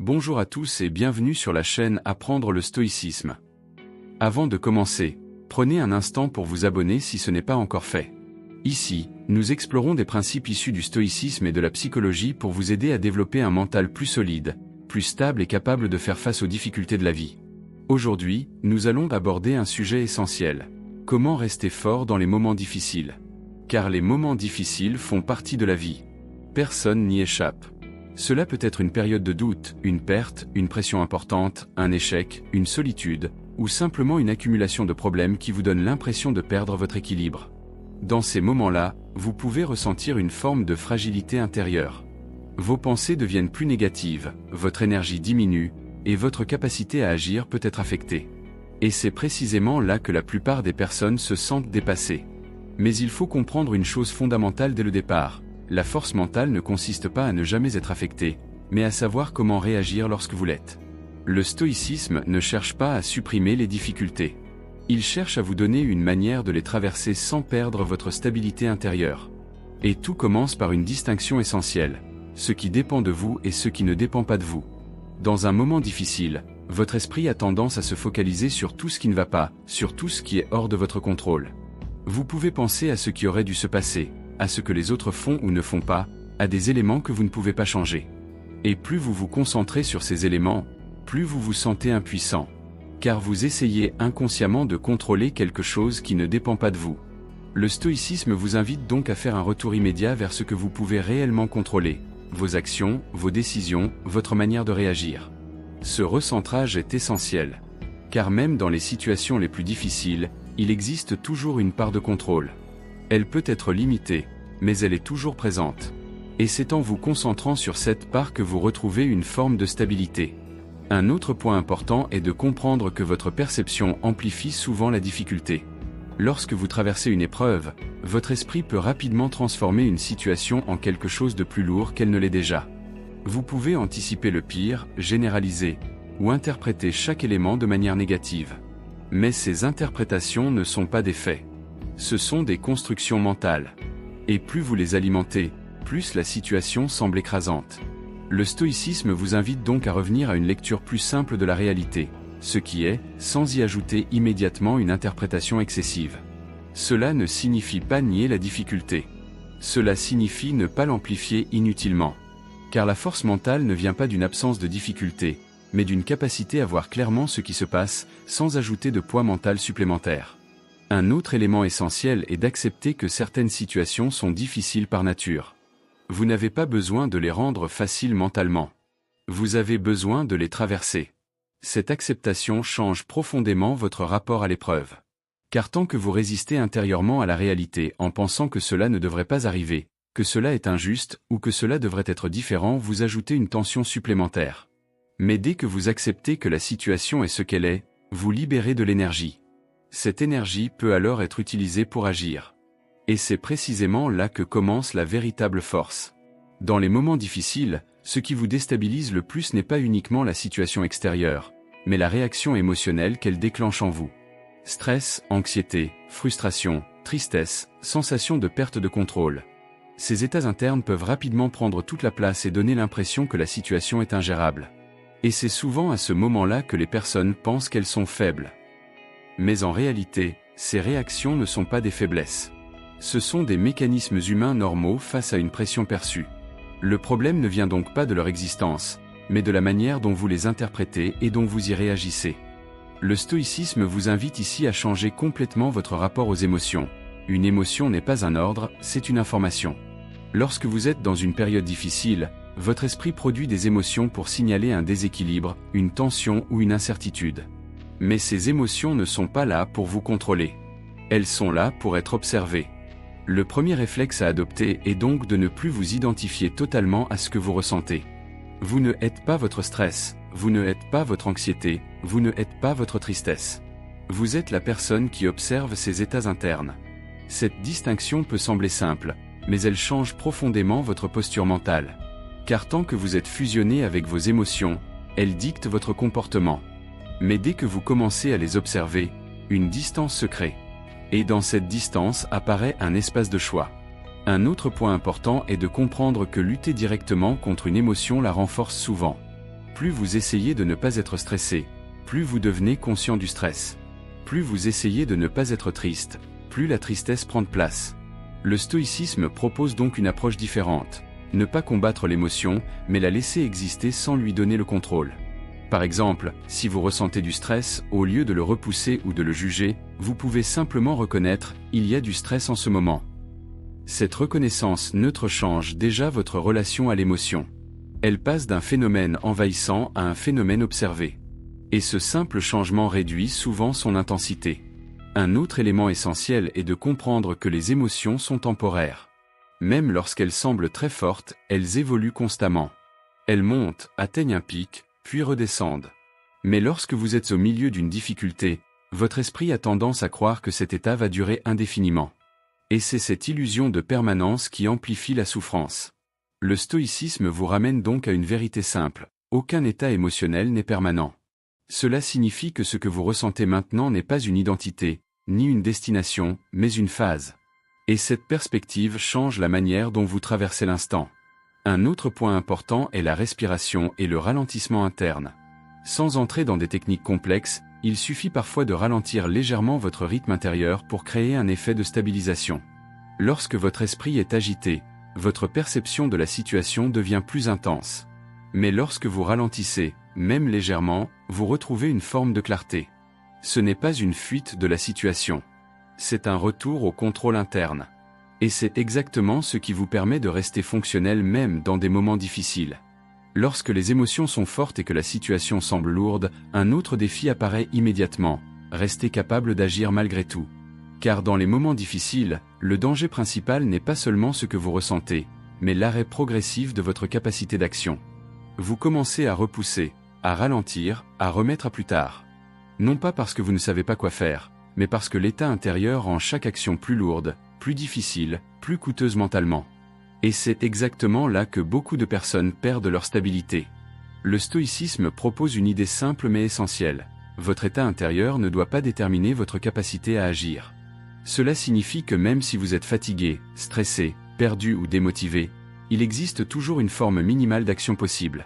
Bonjour à tous et bienvenue sur la chaîne Apprendre le stoïcisme. Avant de commencer, prenez un instant pour vous abonner si ce n'est pas encore fait. Ici, nous explorons des principes issus du stoïcisme et de la psychologie pour vous aider à développer un mental plus solide, plus stable et capable de faire face aux difficultés de la vie. Aujourd'hui, nous allons aborder un sujet essentiel. Comment rester fort dans les moments difficiles? Car les moments difficiles font partie de la vie. Personne n'y échappe. Cela peut être une période de doute, une perte, une pression importante, un échec, une solitude, ou simplement une accumulation de problèmes qui vous donne l'impression de perdre votre équilibre. Dans ces moments-là, vous pouvez ressentir une forme de fragilité intérieure. Vos pensées deviennent plus négatives, votre énergie diminue, et votre capacité à agir peut être affectée. Et c'est précisément là que la plupart des personnes se sentent dépassées. Mais il faut comprendre une chose fondamentale dès le départ. La force mentale ne consiste pas à ne jamais être affecté, mais à savoir comment réagir lorsque vous l'êtes. Le stoïcisme ne cherche pas à supprimer les difficultés. Il cherche à vous donner une manière de les traverser sans perdre votre stabilité intérieure. Et tout commence par une distinction essentielle, ce qui dépend de vous et ce qui ne dépend pas de vous. Dans un moment difficile, votre esprit a tendance à se focaliser sur tout ce qui ne va pas, sur tout ce qui est hors de votre contrôle. Vous pouvez penser à ce qui aurait dû se passer, à ce que les autres font ou ne font pas, à des éléments que vous ne pouvez pas changer. Et plus vous vous concentrez sur ces éléments, plus vous vous sentez impuissant. Car vous essayez inconsciemment de contrôler quelque chose qui ne dépend pas de vous. Le stoïcisme vous invite donc à faire un retour immédiat vers ce que vous pouvez réellement contrôler, vos actions, vos décisions, votre manière de réagir. Ce recentrage est essentiel. Car même dans les situations les plus difficiles, il existe toujours une part de contrôle. Elle peut être limitée, mais elle est toujours présente. Et c'est en vous concentrant sur cette part que vous retrouvez une forme de stabilité. Un autre point important est de comprendre que votre perception amplifie souvent la difficulté. Lorsque vous traversez une épreuve, votre esprit peut rapidement transformer une situation en quelque chose de plus lourd qu'elle ne l'est déjà. Vous pouvez anticiper le pire, généraliser, ou interpréter chaque élément de manière négative. Mais ces interprétations ne sont pas des faits. Ce sont des constructions mentales. Et plus vous les alimentez, plus la situation semble écrasante. Le stoïcisme vous invite donc à revenir à une lecture plus simple de la réalité, ce qui est, sans y ajouter immédiatement une interprétation excessive. Cela ne signifie pas nier la difficulté. Cela signifie ne pas l'amplifier inutilement. Car la force mentale ne vient pas d'une absence de difficulté, mais d'une capacité à voir clairement ce qui se passe, sans ajouter de poids mental supplémentaire. Un autre élément essentiel est d'accepter que certaines situations sont difficiles par nature. Vous n'avez pas besoin de les rendre faciles mentalement. Vous avez besoin de les traverser. Cette acceptation change profondément votre rapport à l'épreuve. Car tant que vous résistez intérieurement à la réalité en pensant que cela ne devrait pas arriver, que cela est injuste ou que cela devrait être différent, vous ajoutez une tension supplémentaire. Mais dès que vous acceptez que la situation est ce qu'elle est, vous libérez de l'énergie. Cette énergie peut alors être utilisée pour agir. Et c'est précisément là que commence la véritable force. Dans les moments difficiles, ce qui vous déstabilise le plus n'est pas uniquement la situation extérieure, mais la réaction émotionnelle qu'elle déclenche en vous. Stress, anxiété, frustration, tristesse, sensation de perte de contrôle. Ces états internes peuvent rapidement prendre toute la place et donner l'impression que la situation est ingérable. Et c'est souvent à ce moment-là que les personnes pensent qu'elles sont faibles. Mais en réalité, ces réactions ne sont pas des faiblesses. Ce sont des mécanismes humains normaux face à une pression perçue. Le problème ne vient donc pas de leur existence, mais de la manière dont vous les interprétez et dont vous y réagissez. Le stoïcisme vous invite ici à changer complètement votre rapport aux émotions. Une émotion n'est pas un ordre, c'est une information. Lorsque vous êtes dans une période difficile, votre esprit produit des émotions pour signaler un déséquilibre, une tension ou une incertitude. Mais ces émotions ne sont pas là pour vous contrôler. Elles sont là pour être observées. Le premier réflexe à adopter est donc de ne plus vous identifier totalement à ce que vous ressentez. Vous ne êtes pas votre stress, vous ne êtes pas votre anxiété, vous ne êtes pas votre tristesse. Vous êtes la personne qui observe ces états internes. Cette distinction peut sembler simple, mais elle change profondément votre posture mentale. Car tant que vous êtes fusionné avec vos émotions, elles dictent votre comportement. Mais dès que vous commencez à les observer, une distance se crée. Et dans cette distance apparaît un espace de choix. Un autre point important est de comprendre que lutter directement contre une émotion la renforce souvent. Plus vous essayez de ne pas être stressé, plus vous devenez conscient du stress. Plus vous essayez de ne pas être triste, plus la tristesse prend de place. Le stoïcisme propose donc une approche différente. Ne pas combattre l'émotion, mais la laisser exister sans lui donner le contrôle. Par exemple, si vous ressentez du stress, au lieu de le repousser ou de le juger, vous pouvez simplement reconnaître « il y a du stress en ce moment ». Cette reconnaissance neutre change déjà votre relation à l'émotion. Elle passe d'un phénomène envahissant à un phénomène observé. Et ce simple changement réduit souvent son intensité. Un autre élément essentiel est de comprendre que les émotions sont temporaires. Même lorsqu'elles semblent très fortes, elles évoluent constamment. Elles montent, atteignent un pic, puis redescendent. Mais lorsque vous êtes au milieu d'une difficulté, votre esprit a tendance à croire que cet état va durer indéfiniment. Et c'est cette illusion de permanence qui amplifie la souffrance. Le stoïcisme vous ramène donc à une vérité simple, aucun état émotionnel n'est permanent. Cela signifie que ce que vous ressentez maintenant n'est pas une identité, ni une destination, mais une phase. Et cette perspective change la manière dont vous traversez l'instant. Un autre point important est la respiration et le ralentissement interne. Sans entrer dans des techniques complexes, il suffit parfois de ralentir légèrement votre rythme intérieur pour créer un effet de stabilisation. Lorsque votre esprit est agité, votre perception de la situation devient plus intense. Mais lorsque vous ralentissez, même légèrement, vous retrouvez une forme de clarté. Ce n'est pas une fuite de la situation. C'est un retour au contrôle interne. Et c'est exactement ce qui vous permet de rester fonctionnel même dans des moments difficiles. Lorsque les émotions sont fortes et que la situation semble lourde, un autre défi apparaît immédiatement, rester capable d'agir malgré tout. Car dans les moments difficiles, le danger principal n'est pas seulement ce que vous ressentez, mais l'arrêt progressif de votre capacité d'action. Vous commencez à repousser, à ralentir, à remettre à plus tard. Non pas parce que vous ne savez pas quoi faire, mais parce que l'état intérieur rend chaque action plus lourde, plus difficile, plus coûteuse mentalement. Et c'est exactement là que beaucoup de personnes perdent leur stabilité. Le stoïcisme propose une idée simple mais essentielle. Votre état intérieur ne doit pas déterminer votre capacité à agir. Cela signifie que même si vous êtes fatigué, stressé, perdu ou démotivé, il existe toujours une forme minimale d'action possible.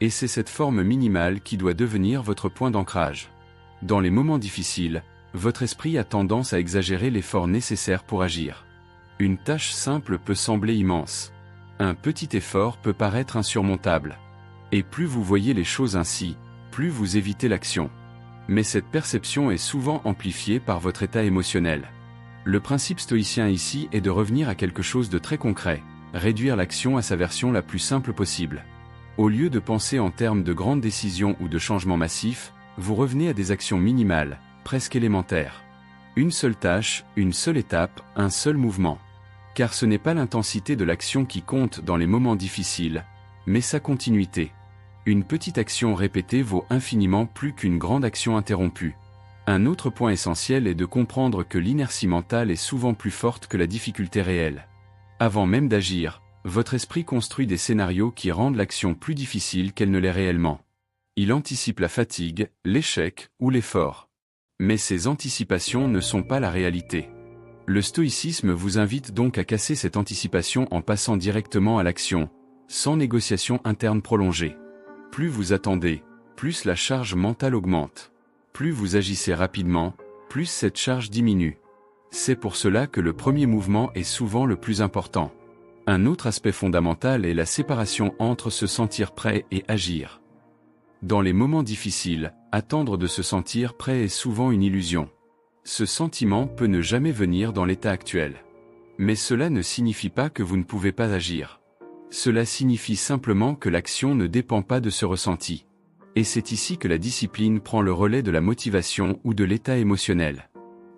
Et c'est cette forme minimale qui doit devenir votre point d'ancrage. Dans les moments difficiles, votre esprit a tendance à exagérer l'effort nécessaire pour agir. Une tâche simple peut sembler immense. Un petit effort peut paraître insurmontable. Et plus vous voyez les choses ainsi, plus vous évitez l'action. Mais cette perception est souvent amplifiée par votre état émotionnel. Le principe stoïcien ici est de revenir à quelque chose de très concret, réduire l'action à sa version la plus simple possible. Au lieu de penser en termes de grandes décisions ou de changements massifs, vous revenez à des actions minimales, presque élémentaires. Une seule tâche, une seule étape, un seul mouvement. Car ce n'est pas l'intensité de l'action qui compte dans les moments difficiles, mais sa continuité. Une petite action répétée vaut infiniment plus qu'une grande action interrompue. Un autre point essentiel est de comprendre que l'inertie mentale est souvent plus forte que la difficulté réelle. Avant même d'agir, votre esprit construit des scénarios qui rendent l'action plus difficile qu'elle ne l'est réellement. Il anticipe la fatigue, l'échec ou l'effort. Mais ces anticipations ne sont pas la réalité. Le stoïcisme vous invite donc à casser cette anticipation en passant directement à l'action, sans négociation interne prolongée. Plus vous attendez, plus la charge mentale augmente. Plus vous agissez rapidement, plus cette charge diminue. C'est pour cela que le premier mouvement est souvent le plus important. Un autre aspect fondamental est la séparation entre se sentir prêt et agir. Dans les moments difficiles, attendre de se sentir prêt est souvent une illusion. Ce sentiment peut ne jamais venir dans l'état actuel. Mais cela ne signifie pas que vous ne pouvez pas agir. Cela signifie simplement que l'action ne dépend pas de ce ressenti. Et c'est ici que la discipline prend le relais de la motivation ou de l'état émotionnel.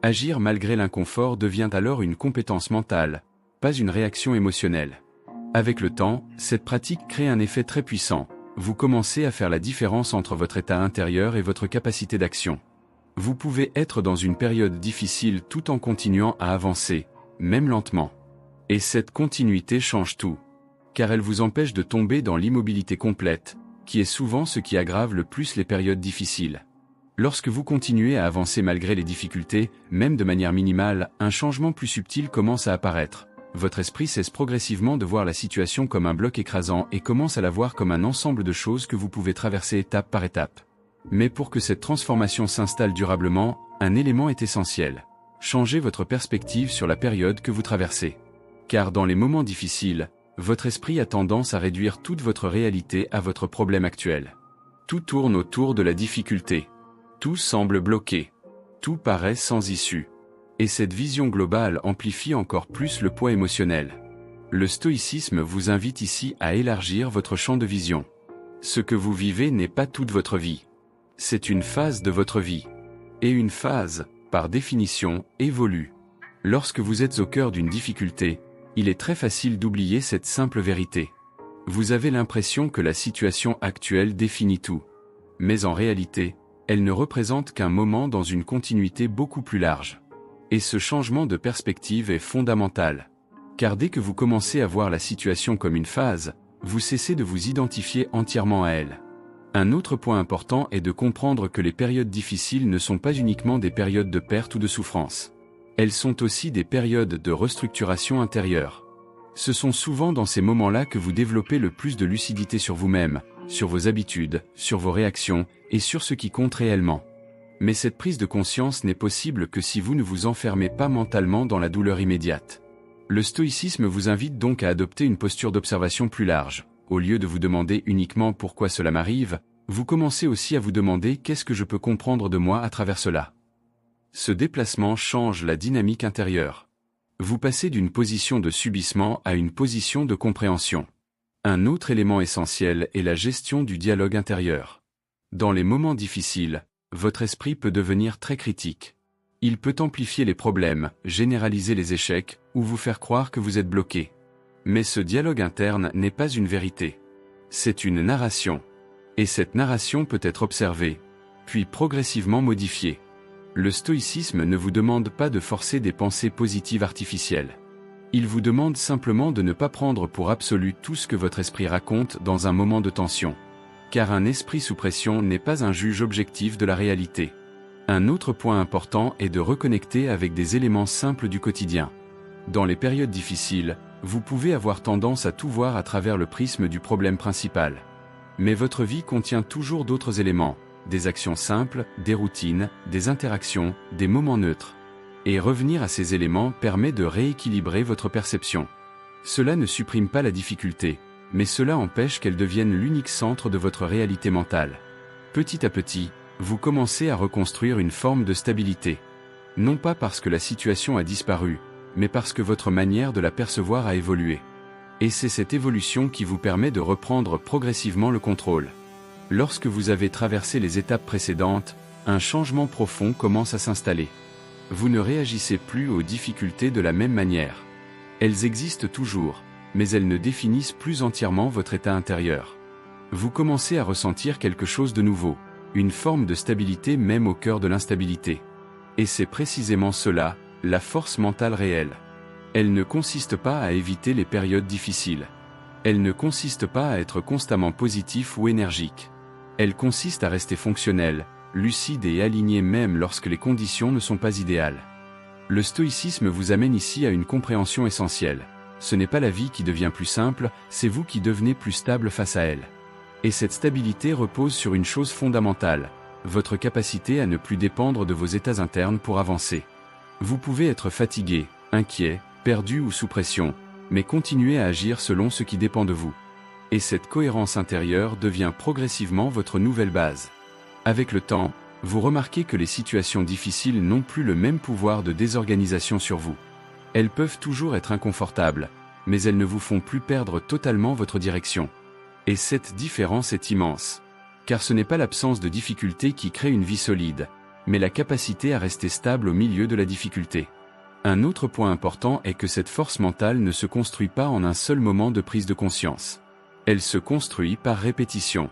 Agir malgré l'inconfort devient alors une compétence mentale, pas une réaction émotionnelle. Avec le temps, cette pratique crée un effet très puissant. Vous commencez à faire la différence entre votre état intérieur et votre capacité d'action. Vous pouvez être dans une période difficile tout en continuant à avancer, même lentement. Et cette continuité change tout. Car elle vous empêche de tomber dans l'immobilité complète, qui est souvent ce qui aggrave le plus les périodes difficiles. Lorsque vous continuez à avancer malgré les difficultés, même de manière minimale, un changement plus subtil commence à apparaître. votre esprit cesse progressivement de voir la situation comme un bloc écrasant et commence à la voir comme un ensemble de choses que vous pouvez traverser étape par étape. Mais pour que cette transformation s'installe durablement, un élément est essentiel. Changez votre perspective sur la période que vous traversez. Car dans les moments difficiles, votre esprit a tendance à réduire toute votre réalité à votre problème actuel. Tout tourne autour de la difficulté. Tout semble bloqué. Tout paraît sans issue. Et cette vision globale amplifie encore plus le poids émotionnel. Le stoïcisme vous invite ici à élargir votre champ de vision. Ce que vous vivez n'est pas toute votre vie. C'est une phase de votre vie. Et une phase, par définition, évolue. Lorsque vous êtes au cœur d'une difficulté, il est très facile d'oublier cette simple vérité. Vous avez l'impression que la situation actuelle définit tout. Mais en réalité, elle ne représente qu'un moment dans une continuité beaucoup plus large. Et ce changement de perspective est fondamental. Car dès que vous commencez à voir la situation comme une phase, vous cessez de vous identifier entièrement à elle. Un autre point important est de comprendre que les périodes difficiles ne sont pas uniquement des périodes de perte ou de souffrance. Elles sont aussi des périodes de restructuration intérieure. Ce sont souvent dans ces moments-là que vous développez le plus de lucidité sur vous-même, sur vos habitudes, sur vos réactions, et sur ce qui compte réellement. Mais cette prise de conscience n'est possible que si vous ne vous enfermez pas mentalement dans la douleur immédiate. Le stoïcisme vous invite donc à adopter une posture d'observation plus large. Au lieu de vous demander uniquement pourquoi cela m'arrive, vous commencez aussi à vous demander qu'est-ce que je peux comprendre de moi à travers cela. Ce déplacement change la dynamique intérieure. Vous passez d'une position de subissement à une position de compréhension. Un autre élément essentiel est la gestion du dialogue intérieur. Dans les moments difficiles, votre esprit peut devenir très critique. Il peut amplifier les problèmes, généraliser les échecs, ou vous faire croire que vous êtes bloqué. Mais ce dialogue interne n'est pas une vérité. C'est une narration. Et cette narration peut être observée, puis progressivement modifiée. Le stoïcisme ne vous demande pas de forcer des pensées positives artificielles. Il vous demande simplement de ne pas prendre pour absolu tout ce que votre esprit raconte dans un moment de tension. Car un esprit sous pression n'est pas un juge objectif de la réalité. Un autre point important est de reconnecter avec des éléments simples du quotidien. Dans les périodes difficiles, vous pouvez avoir tendance à tout voir à travers le prisme du problème principal. Mais votre vie contient toujours d'autres éléments, des actions simples, des routines, des interactions, des moments neutres. Et revenir à ces éléments permet de rééquilibrer votre perception. Cela ne supprime pas la difficulté, mais cela empêche qu'elle devienne l'unique centre de votre réalité mentale. Petit à petit, vous commencez à reconstruire une forme de stabilité. Non pas parce que la situation a disparu, mais parce que votre manière de la percevoir a évolué. Et c'est cette évolution qui vous permet de reprendre progressivement le contrôle. Lorsque vous avez traversé les étapes précédentes, un changement profond commence à s'installer. Vous ne réagissez plus aux difficultés de la même manière. Elles existent toujours, mais elles ne définissent plus entièrement votre état intérieur. Vous commencez à ressentir quelque chose de nouveau, une forme de stabilité même au cœur de l'instabilité. Et c'est précisément cela, la force mentale réelle. Elle ne consiste pas à éviter les périodes difficiles. Elle ne consiste pas à être constamment positif ou énergique. Elle consiste à rester fonctionnel, lucide et aligné même lorsque les conditions ne sont pas idéales. Le stoïcisme vous amène ici à une compréhension essentielle. Ce n'est pas la vie qui devient plus simple, c'est vous qui devenez plus stable face à elle. Et cette stabilité repose sur une chose fondamentale, votre capacité à ne plus dépendre de vos états internes pour avancer. Vous pouvez être fatigué, inquiet, perdu ou sous pression, mais continuez à agir selon ce qui dépend de vous. Et cette cohérence intérieure devient progressivement votre nouvelle base. Avec le temps, vous remarquez que les situations difficiles n'ont plus le même pouvoir de désorganisation sur vous. Elles peuvent toujours être inconfortables, mais elles ne vous font plus perdre totalement votre direction. Et cette différence est immense. Car ce n'est pas l'absence de difficulté qui crée une vie solide, mais la capacité à rester stable au milieu de la difficulté. Un autre point important est que cette force mentale ne se construit pas en un seul moment de prise de conscience. Elle se construit par répétition.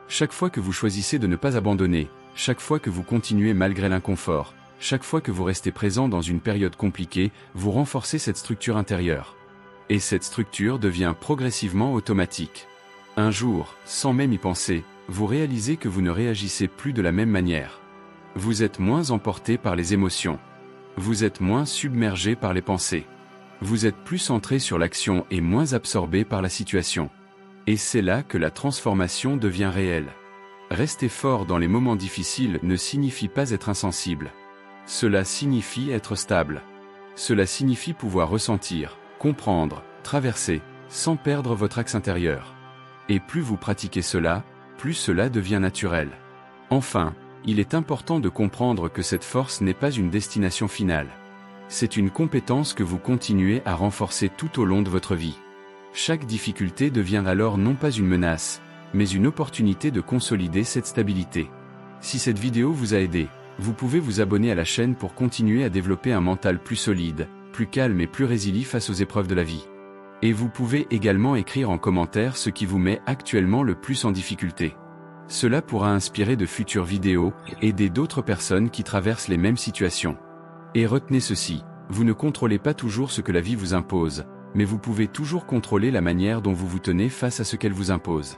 Chaque fois que vous choisissez de ne pas abandonner, chaque fois que vous continuez malgré l'inconfort, chaque fois que vous restez présent dans une période compliquée, vous renforcez cette structure intérieure. Et cette structure devient progressivement automatique. Un jour, sans même y penser, vous réalisez que vous ne réagissez plus de la même manière. Vous êtes moins emporté par les émotions. Vous êtes moins submergé par les pensées. Vous êtes plus centré sur l'action et moins absorbé par la situation. Et c'est là que la transformation devient réelle. Rester fort dans les moments difficiles ne signifie pas être insensible. Cela signifie être stable. Cela signifie pouvoir ressentir, comprendre, traverser, sans perdre votre axe intérieur. Et plus vous pratiquez cela, plus cela devient naturel. Enfin, il est important de comprendre que cette force n'est pas une destination finale. C'est une compétence que vous continuez à renforcer tout au long de votre vie. Chaque difficulté devient alors non pas une menace, mais une opportunité de consolider cette stabilité. Si cette vidéo vous a aidé, vous pouvez vous abonner à la chaîne pour continuer à développer un mental plus solide, plus calme et plus résilient face aux épreuves de la vie. Et vous pouvez également écrire en commentaire ce qui vous met actuellement le plus en difficulté. Cela pourra inspirer de futures vidéos et aider d'autres personnes qui traversent les mêmes situations. Et retenez ceci, vous ne contrôlez pas toujours ce que la vie vous impose, mais vous pouvez toujours contrôler la manière dont vous vous tenez face à ce qu'elle vous impose.